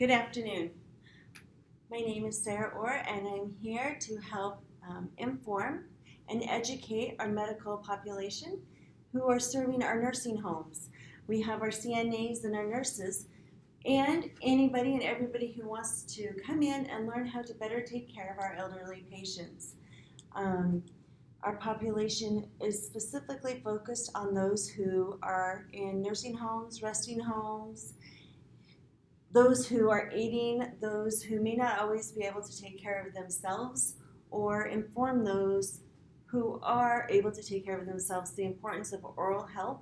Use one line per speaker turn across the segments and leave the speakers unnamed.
Good afternoon. My name is Sarah Orr, and I'm here to help inform and educate our medical population who are serving our nursing homes. We have our CNAs and our nurses, and anybody and everybody who wants to come in and learn how to better take care of our elderly patients. Our population is specifically focused on those who are in nursing homes, resting homes, those who are aiding those who may not always be able to take care of themselves, or inform those who are able to take care of themselves the importance of oral health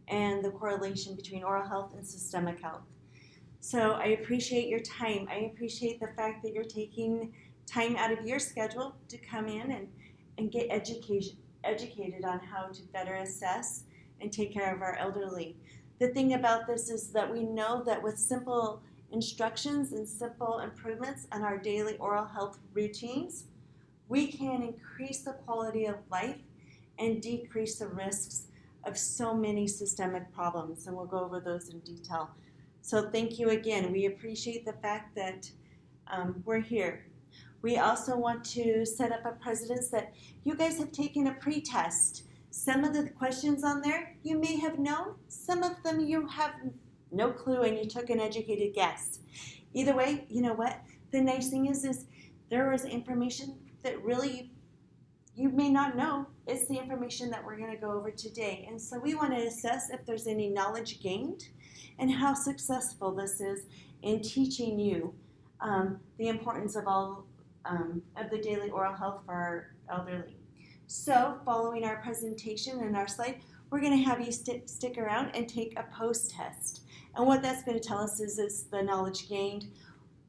and the correlation between oral health and systemic health. So I appreciate your time. I appreciate the fact that you're taking time out of your schedule to come in and get educated on how to better assess and take care of our elderly. The thing about this is that we know that with simple instructions and simple improvements on our daily oral health routines, we can increase the quality of life and decrease the risks of so many systemic problems, and we'll go over those in detail. So thank you again. We appreciate the fact that we're here. We also want to set up a precedence that you guys have taken a pre-test. Some of the questions on there you may have known, some of them you have no clue and you took an educated guess. Either way, you know what? The nice thing is there was information that really you may not know. It's the information that we're going to go over today. And so we want to assess if there's any knowledge gained and how successful this is in teaching you the importance of all of the daily oral health for our elderly. So following our presentation and our slide, we're going to have you stick around and take a post-test. And what that's going to tell us is the knowledge gained,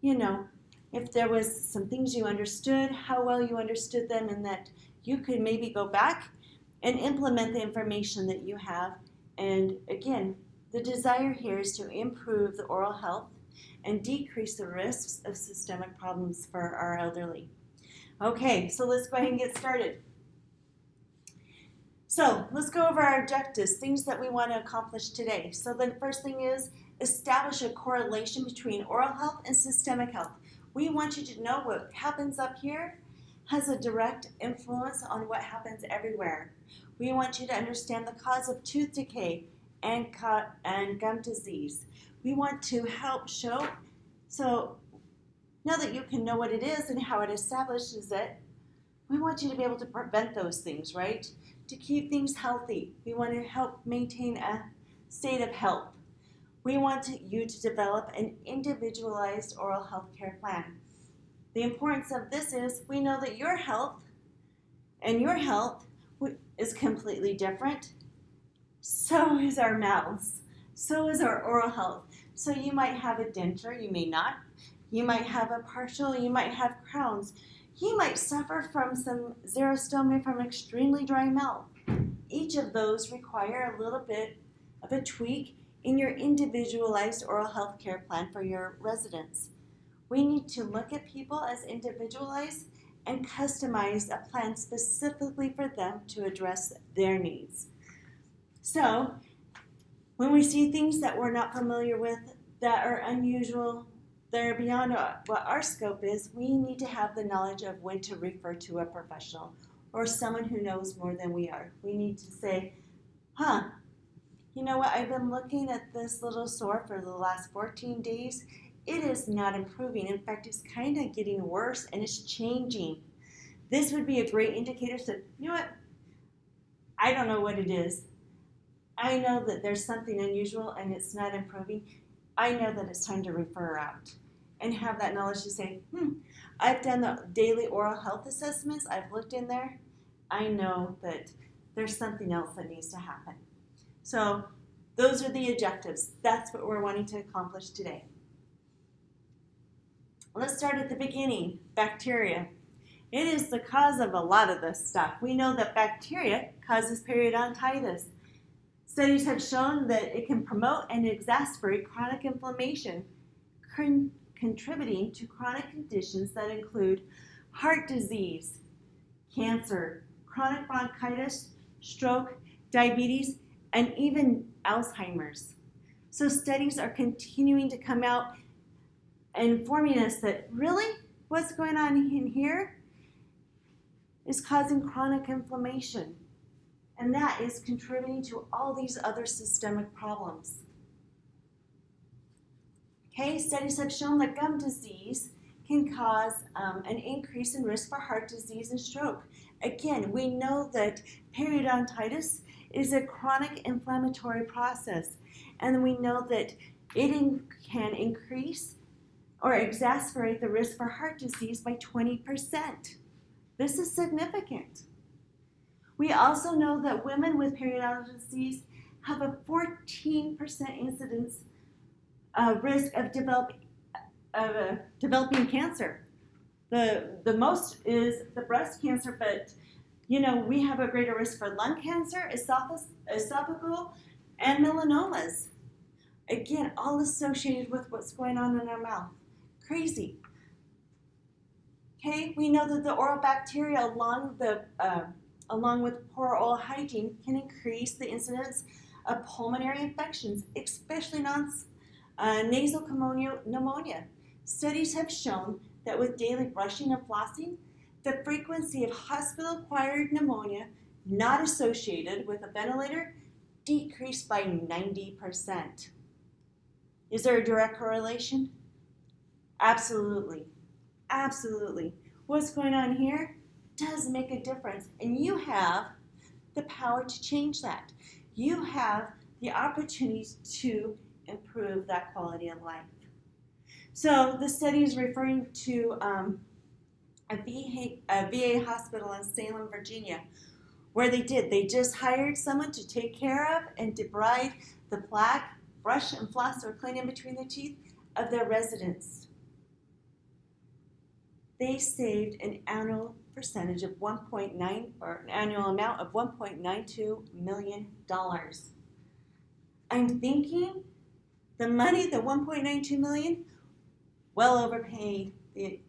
if there was some things you understood, how well you understood them, and that you could maybe go back and implement the information that you have. And again, the desire here is to improve the oral health and decrease the risks of systemic problems for our elderly. Okay, so let's go ahead and get started. So let's go over our objectives, things that we want to accomplish today. So the first thing is establish a correlation between oral health and systemic health. We want you to know what happens up here has a direct influence on what happens everywhere. We want you to understand the cause of tooth decay and gum disease. We want to help show, so now that you can know what it is and how it establishes it, we want you to be able to prevent those things, right? To keep things healthy. We want to help maintain a state of health. We want you to develop an individualized oral health care plan. The importance of this is we know that your health is completely different. So is our mouths. So is our oral health. So you might have a denture, you may not. You might have a partial, you might have crowns. You might suffer from some xerostomia from extremely dry mouth. Each of those require a little bit of a tweak in your individualized oral health care plan for your residents. We need to look at people as individualized and customize a plan specifically for them to address their needs. So, when we see things that we're not familiar with, that are unusual, that are beyond what our scope is, we need to have the knowledge of when to refer to a professional or someone who knows more than we are. We need to say, you know what, I've been looking at this little sore for the last 14 days. It is not improving. In fact, it's kind of getting worse and it's changing. This would be a great indicator that, you know what, I don't know what it is. I know that there's something unusual and it's not improving. I know that it's time to refer out and have that knowledge to say, I've done the daily oral health assessments. I've looked in there. I know that there's something else that needs to happen. So those are the objectives. That's what we're wanting to accomplish today. Let's start at the beginning, bacteria. It is the cause of a lot of this stuff. We know that bacteria causes periodontitis. Studies have shown that it can promote and exacerbate chronic inflammation, contributing to chronic conditions that include heart disease, cancer, chronic bronchitis, stroke, diabetes, and even Alzheimer's. So studies are continuing to come out informing us that really what's going on in here is causing chronic inflammation. And that is contributing to all these other systemic problems. Okay, studies have shown that gum disease can cause an increase in risk for heart disease and stroke. Again, we know that periodontitis is a chronic inflammatory process, and we know that it can increase or exacerbate the risk for heart disease by 20%. This is significant. We also know that women with periodontal disease have a 14% incidence risk of developing cancer. The most is the breast cancer, but we have a greater risk for lung cancer, esophageal, and melanomas. Again, all associated with what's going on in our mouth. Crazy. Okay, we know that the oral bacteria along with poor oral hygiene can increase the incidence of pulmonary infections, especially nasal pneumonia. Studies have shown that with daily brushing and flossing, the frequency of hospital-acquired pneumonia not associated with a ventilator decreased by 90%. Is there a direct correlation? Absolutely. Absolutely. What's going on here does make a difference, and you have the power to change that. You have the opportunity to improve that quality of life. So the study is referring to a VA hospital in Salem, Virginia, where they just hired someone to take care of and debride the plaque, brush and floss or clean in between the teeth of their residents. They saved an annual percentage of an annual amount of $1.92 million. I'm thinking the money, the $1.92 million, well overpaid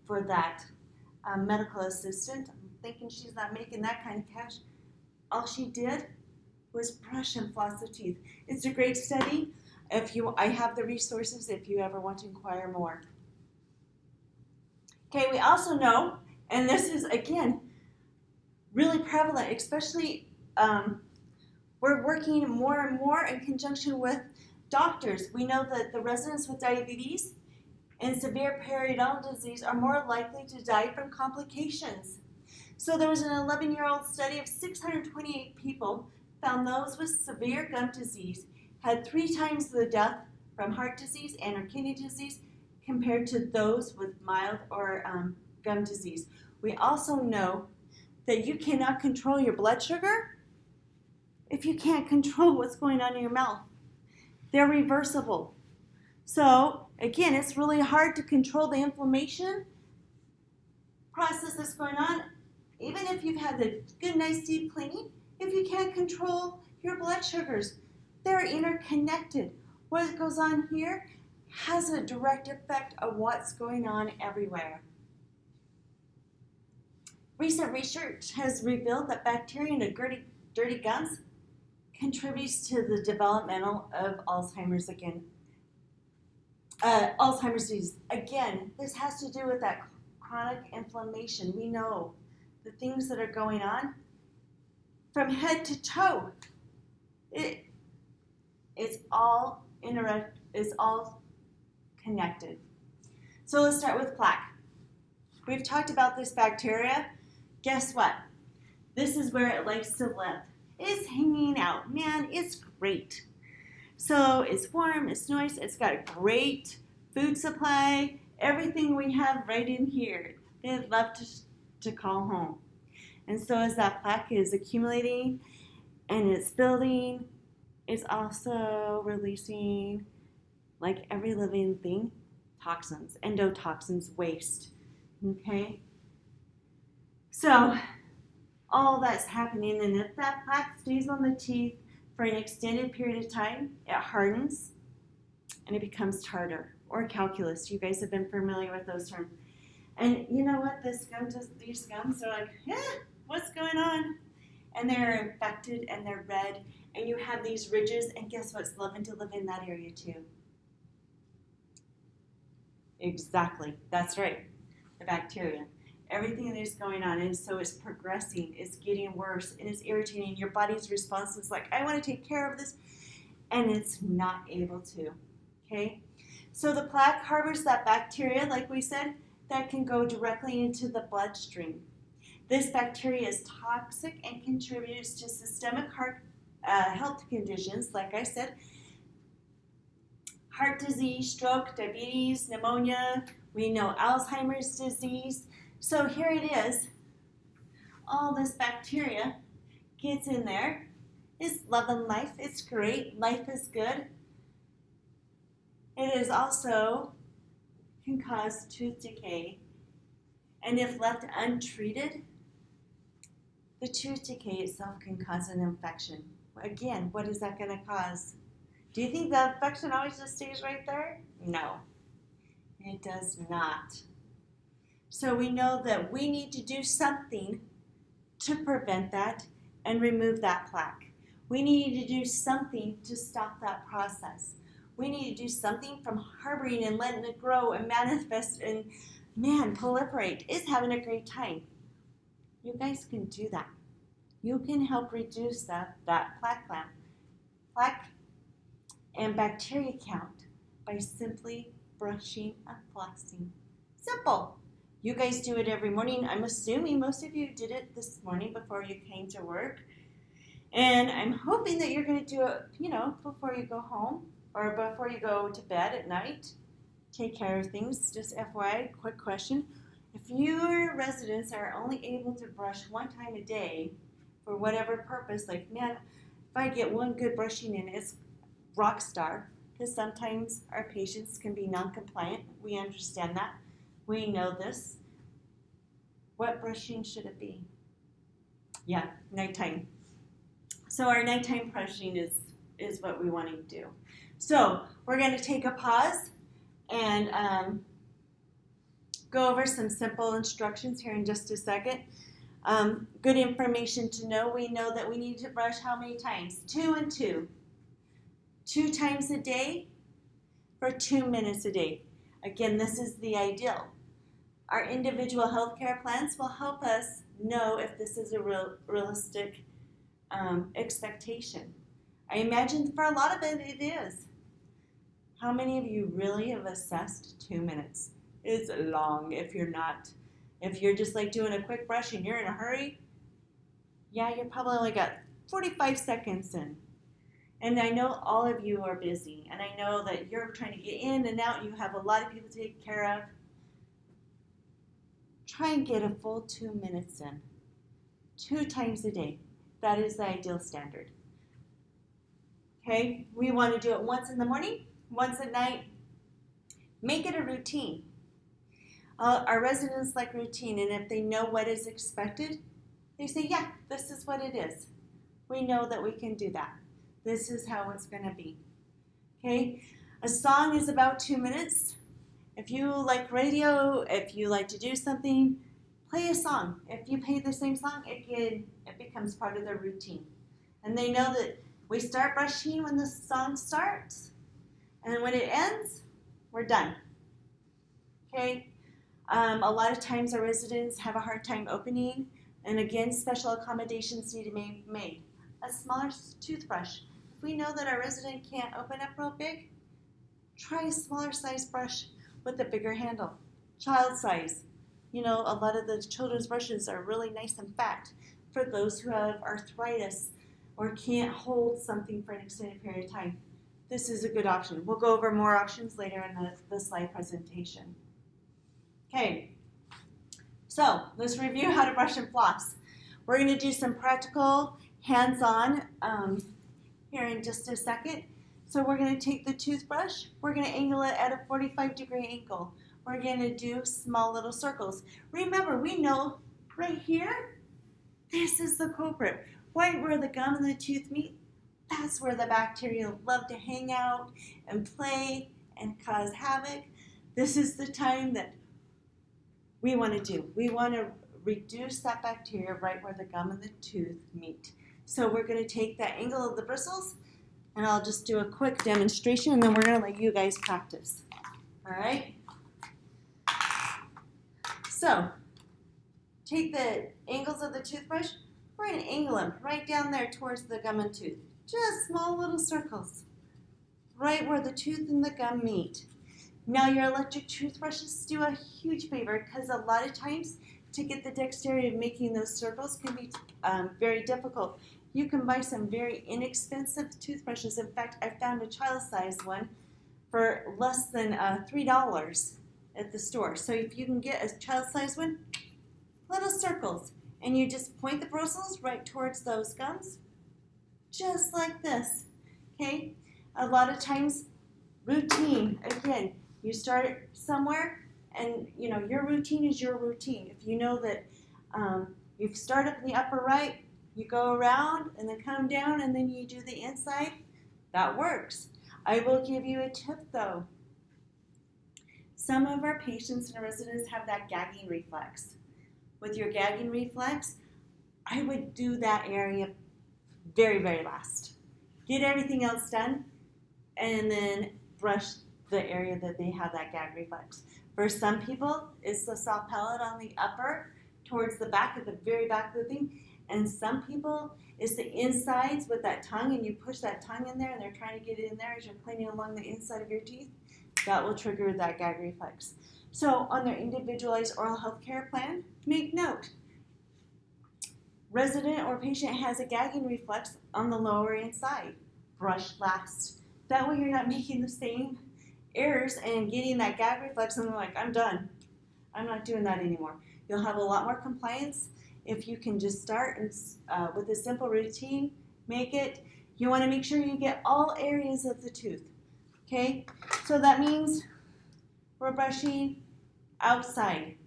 for that medical assistant. I'm thinking she's not making that kind of cash. All she did was brush and floss the teeth. It's a great study. I have the resources if you ever want to inquire more. Okay, we also know, and this is, again, really prevalent, especially we're working more and more in conjunction with doctors. We know that the residents with diabetes and severe periodontal disease are more likely to die from complications. So there was an 11-year-old study of 628 people found those with severe gum disease had 3 times the death from heart disease and or kidney disease compared to those with mild or gum disease. We also know that you cannot control your blood sugar if you can't control what's going on in your mouth. They're reversible. So, again, it's really hard to control the inflammation process that's going on. Even if you've had the good, nice, deep cleaning, if you can't control your blood sugars, they're interconnected. What goes on here has a direct effect of what's going on everywhere. Recent research has revealed that bacteria in the dirty gums contributes to the developmental of Alzheimer's Alzheimer's disease. Again, this has to do with that chronic inflammation. We know the things that are going on from head to toe. It's all connected. So let's start with plaque. We've talked about this bacteria. Guess what? This is where it likes to live. It's hanging out. Man, it's great. So it's warm, it's nice, it's got a great food supply, everything we have right in here. They'd love to call home. And so as that plaque is accumulating and it's building, it's also releasing, like every living thing, toxins, endotoxins, waste. Okay? So all that's happening, and if that plaque stays on the teeth for an extended period of time, it hardens and it becomes tartar or calculus. You guys have been familiar with those terms. And you know what? These gums are like, what's going on? And they're infected and they're red. And you have these ridges, and guess what's loving to live in that area too? Exactly. That's right. The bacteria. Everything that is going on, and so it's progressing, it's getting worse, and it's irritating. Your body's response is like, I want to take care of this, and it's not able to. Okay? So the plaque harbors that bacteria, like we said, that can go directly into the bloodstream. This bacteria is toxic and contributes to systemic health conditions, like I said, heart disease, stroke, diabetes, pneumonia. We know Alzheimer's disease. So here it is. All this bacteria gets in there. It's loving life. It's great. Life is good. It is also can cause tooth decay. And if left untreated, the tooth decay itself can cause an infection. Again, what is that going to cause? Do you think the infection always just stays right there? No, it does not. So we know that we need to do something to prevent that and remove that plaque. We need to do something to stop that process. We need to do something from harboring and letting it grow and manifest and, proliferate. It's having a great time. You guys can do that. You can help reduce that plaque and bacteria count by simply brushing and flossing. Simple. You guys do it every morning. I'm assuming most of you did it this morning before you came to work. And I'm hoping that you're going to do it, before you go home or before you go to bed at night. Take care of things. Just FYI, quick question. If your residents are only able to brush one time a day for whatever purpose, like, if I get one good brushing in, it's rock star, because sometimes our patients can be non-compliant. We understand that. We know this. What brushing should it be? Yeah, nighttime. So our nighttime brushing is what we want to do. So we're going to take a pause and go over some simple instructions here in just a second. Good information to know. We know that we need to brush how many times? 2 and 2. 2 times a day for 2 minutes a day. Again, this is the ideal. Our individual healthcare plans will help us know if this is a realistic expectation. I imagine for a lot of it, it is. How many of you really have assessed 2 minutes? It's long if you're not. If you're just like doing a quick brush and you're in a hurry, yeah, you're probably only got 45 seconds in. And I know all of you are busy, and I know that you're trying to get in and out, and you have a lot of people to take care of. Try and get a full 2 minutes in. 2 times a day. That is the ideal standard. Okay, we want to do it once in the morning, once at night. Make it a routine. Our residents like routine, and if they know what is expected, they say, yeah, this is what it is. We know that we can do that. This is how it's going to be. Okay, a song is about 2 minutes. If you like radio, if you like to do something, play a song. If you play the same song, it becomes part of their routine. And they know that we start brushing when the song starts, and when it ends, we're done. Okay? A lot of times our residents have a hard time opening, and again, special accommodations need to be made. A smaller toothbrush. If we know that our resident can't open up real big, try a smaller size brush with a bigger handle. Child size. A lot of the children's brushes are really nice and fat for those who have arthritis or can't hold something for an extended period of time. This is a good option. We'll go over more options later in the slide presentation. Okay, so let's review how to brush and floss. We're going to do some practical hands-on here in just a second. So we're going to take the toothbrush, we're going to angle it at a 45-degree angle. We're going to do small little circles. Remember, we know right here, this is the culprit. Right where the gum and the tooth meet, that's where the bacteria love to hang out and play and cause havoc. This is the time that we want to do. We want to reduce that bacteria right where the gum and the tooth meet. So we're going to take that angle of the bristles, and I'll just do a quick demonstration, and then we're going to let you guys practice. All right? So, take the angles of the toothbrush, we're going to angle them right down there towards the gum and tooth. Just small little circles, right where the tooth and the gum meet. Now your electric toothbrushes do a huge favor because a lot of times to get the dexterity of making those circles can be very difficult. You can buy some very inexpensive toothbrushes. In fact, I found a child-sized one for less than $3 at the store. So if you can get a child-sized one, little circles, and you just point the bristles right towards those gums, just like this, okay? A lot of times, routine, again, you start somewhere, and your routine is your routine. If you know that you start up in the upper right, you go around and then come down and then you do the inside, that works. I will give you a tip though. Some of our patients and residents have that gagging reflex. With your gagging reflex, I would do that area very, very last. Get everything else done and then brush the area that they have that gag reflex. For some people, it's the soft palate on the upper towards the back, at the very back of the thing. And some people, it's the insides with that tongue, and you push that tongue in there and they're trying to get it in there as you're cleaning along the inside of your teeth. That will trigger that gag reflex. So on their individualized oral health care plan, make note. Resident or patient has a gagging reflex on the lower inside. Brush last. That way you're not making the same errors and getting that gag reflex and they're like, I'm done. I'm not doing that anymore. You'll have a lot more compliance if you can just start with a simple routine. Make it. You want to make sure you get all areas of the tooth. Okay? So that means we're brushing outside,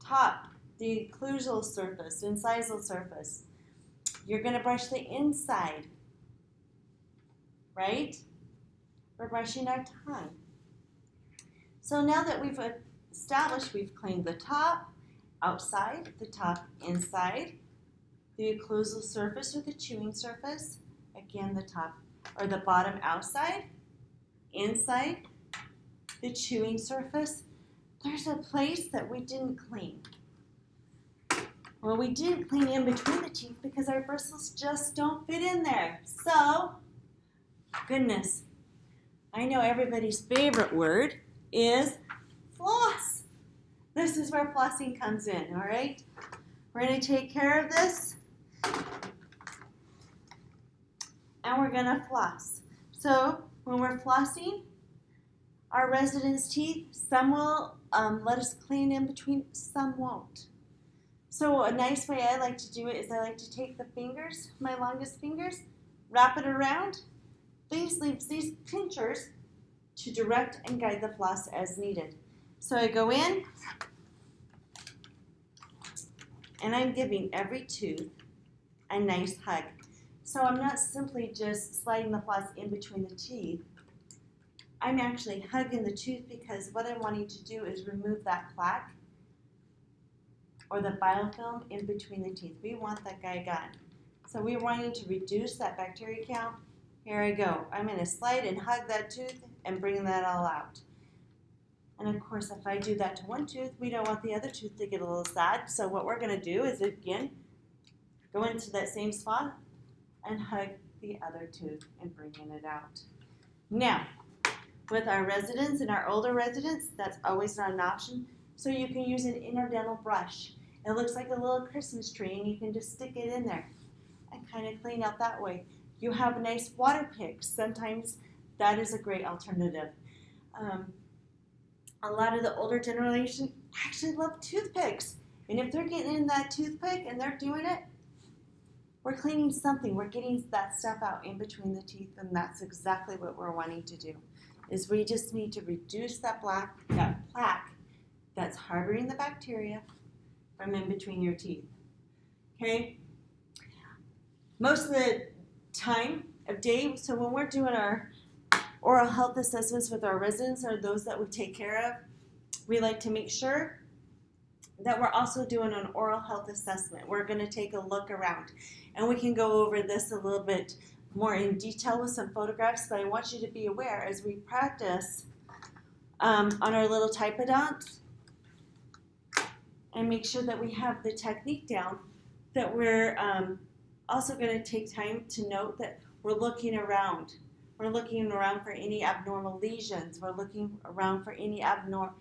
top, the occlusal surface, incisal surface. You're going to brush the inside, right? We're brushing our tongue. So now that we've established we've cleaned the top, outside, the top, inside, the occlusal surface or the chewing surface, again the top or the bottom outside, inside, the chewing surface, there's a place that we didn't clean. Well, we didn't clean in between the teeth because our bristles just don't fit in there. So, goodness, I know everybody's favorite word is floss. This is where flossing comes in, all right? We're going to take care of this, and we're going to floss. So, when we're flossing, our residents' teeth, some will let us clean in between, some won't. So a nice way I like to do it is I like to take the fingers, my longest fingers, wrap it around. These leaves these pinchers to direct and guide the floss as needed. So I go in, and I'm giving every tooth a nice hug. So I'm not simply just sliding the floss in between the teeth. I'm actually hugging the tooth because what I'm wanting to do is remove that plaque or the biofilm in between the teeth. We want that guy gone. So we're wanting to reduce that bacteria count. Here I go. I'm going to slide and hug that tooth and bring that all out. And of course, if I do that to one tooth, we don't want the other tooth to get a little sad. So what we're going to do is, again, go into that same spot and hug the other tooth and bringing it out. Now, with our residents and our older residents, that's always not an option. So you can use an interdental brush. It looks like a little Christmas tree, and you can just stick it in there and kind of clean out that way. You have a nice water pick. Sometimes that is a great alternative. A lot of the older generation actually love toothpicks. And if they're getting in that toothpick and they're doing it, we're cleaning something. We're getting that stuff out in between the teeth, and that's exactly what we're wanting to do. Is we just need to reduce that plaque that's harboring the bacteria from in between your teeth. Okay? Most of the time of day, so when we're doing our oral health assessments with our residents or those that we take care of, we like to make sure that we're also doing an oral health assessment. We're going to take a look around, and we can go over this a little bit more in detail with some photographs, but I want you to be aware as we practice on our little typodonts, and make sure that we have the technique down, that we're also going to take time to note that we're looking around. We're looking around for any abnormal lesions. We're looking around for any abnormal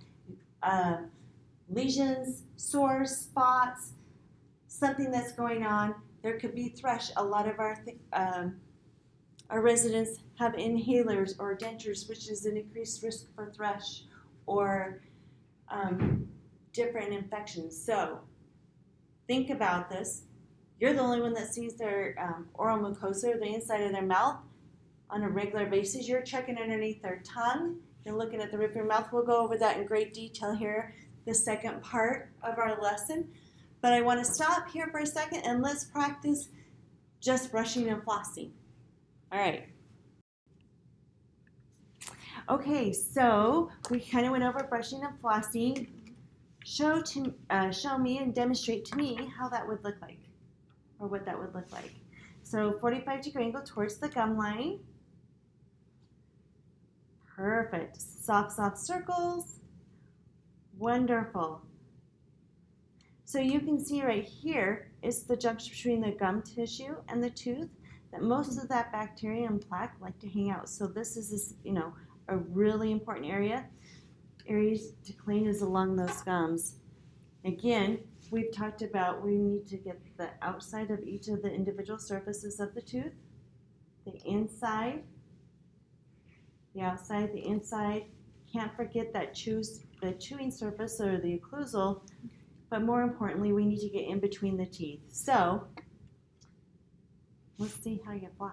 lesions, sores, spots, something that's going on. There could be thrush. A lot of our residents have inhalers or dentures, which is an increased risk for thrush or different infections. So think about this. You're the only one that sees their oral mucosa, or the inside of their mouth, on a regular basis. You're checking underneath their tongue. You're looking at the roof of your mouth. We'll go over that in great detail here, the second part of our lesson. But I want to stop here for a second and let's practice just brushing and flossing. All right. Okay, so we kind of went over brushing and flossing. Show me and demonstrate to me how that would look like, or what that would look like. So 45-degree angle towards the gum line. Perfect. Soft, soft circles. Wonderful. So you can see right here is the junction between the gum tissue and the tooth, that most of that bacteria and plaque like to hang out. So this is, a really important area. Areas to clean is along those gums. Again, we've talked about we need to get the outside of each of the individual surfaces of the tooth, the inside, the outside, the inside. Can't forget that the chewing surface or the occlusal, but more importantly, we need to get in between the teeth. So let's see how you floss.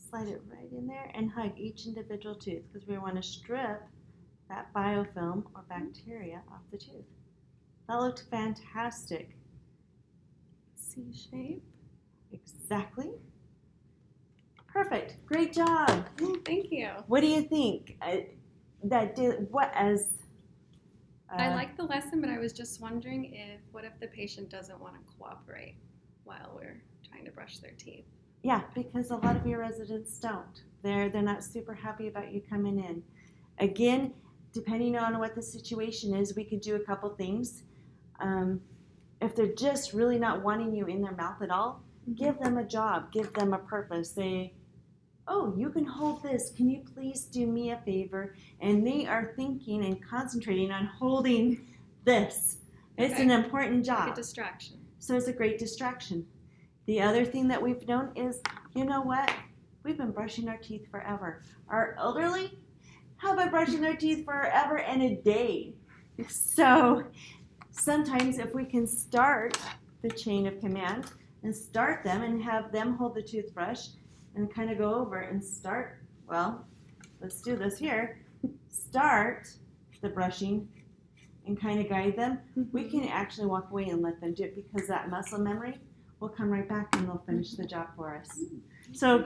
Slide it right in there and hug each individual tooth, because we want to strip that biofilm or bacteria off the tooth. That looked fantastic.
C shape.
Exactly. Perfect. Great job.
Thank you.
What do you think?
I like the lesson, but I was just wondering what if the patient doesn't want to cooperate while we're trying to brush their teeth?
Yeah, because a lot of your residents don't. They're not super happy about you coming in. Again, depending on what the situation is, we could do a couple things. If they're just really not wanting you in their mouth at all, give them a job, give them a purpose. Say, oh, you can hold this. Can you please do me a favor? And they are thinking and concentrating on holding this. It's an important job.
Like a distraction.
So it's a great distraction. The other thing that we've known is, you know what? We've been brushing our teeth forever. Our elderly have been brushing their teeth forever and a day. So sometimes if we can start the chain of command and start them and have them hold the toothbrush and kind of go over and start, well, let's do this here. Start the brushing and kind of guide them. We can actually walk away and let them do it, because that muscle memory will come right back and they'll finish the job for us. So